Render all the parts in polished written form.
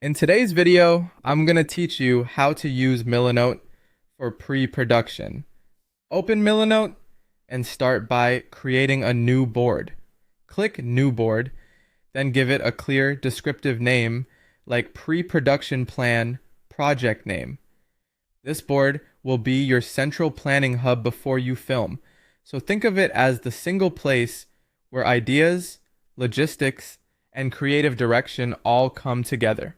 In today's video, I'm going to teach you how to use Milanote for pre-production. Open Milanote and start by creating a new board. Click New Board, then give it a clear descriptive name like Pre-Production Plan Project Name. This board will be your central planning hub before you film, so think of it as the single place where ideas, logistics, and creative direction all come together.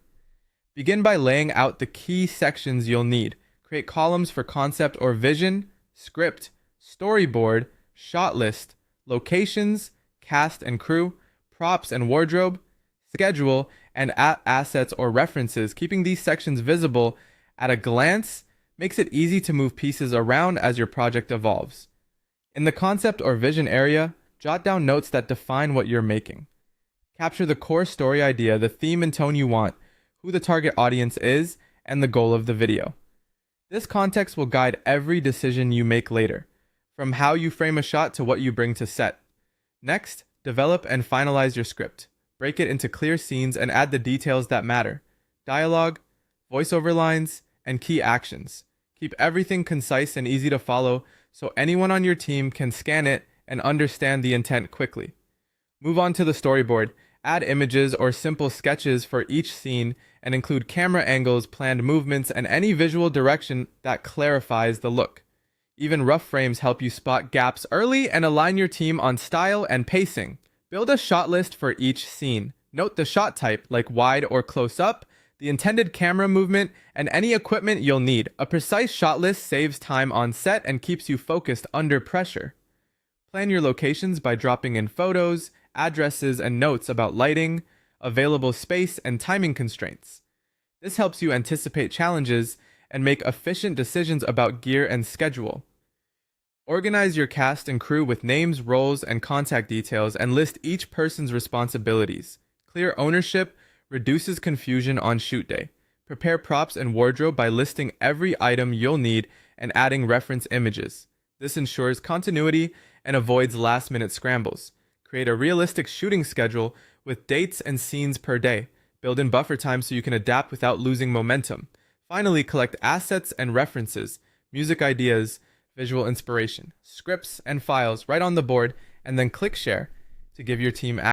Begin by laying out the key sections you'll need. Create columns for concept or vision, script, storyboard, shot list, locations, cast and crew, props and wardrobe, schedule, and assets or references. Keeping these sections visible at a glance makes it easy to move pieces around as your project evolves. In the concept or vision area, jot down notes that define what you're making. Capture the core story idea, the theme and tone you want, who the target audience is, and the goal of the video. This context will guide every decision you make later, from how you frame a shot to what you bring to set. Next, develop and finalize your script. Break it into clear scenes and add the details that matter: dialogue, voiceover lines, and key actions. Keep everything concise and easy to follow so anyone on your team can scan it and understand the intent quickly. Move on to the storyboard. Add images or simple sketches for each scene and include camera angles, planned movements, and any visual direction that clarifies the look. Even rough frames help you spot gaps early and align your team on style and pacing. Build a shot list for each scene. Note the shot type, like wide or close up, the intended camera movement, and any equipment you'll need. A precise shot list saves time on set and keeps you focused under pressure. Plan your locations by dropping in photos, addresses, and notes about lighting, available space, and timing constraints. This helps you anticipate challenges and make efficient decisions about gear and schedule. Organize your cast and crew with names, roles, and contact details, and list each person's responsibilities. Clear ownership reduces confusion on shoot day. Prepare props and wardrobe by listing every item you'll need and adding reference images. This ensures continuity and avoids last-minute scrambles. Create a realistic shooting schedule with dates and scenes per day. Build in buffer time so you can adapt without losing momentum. Finally, collect assets and references, music ideas, visual inspiration, scripts, and files right on the board, and then click share to give your team access.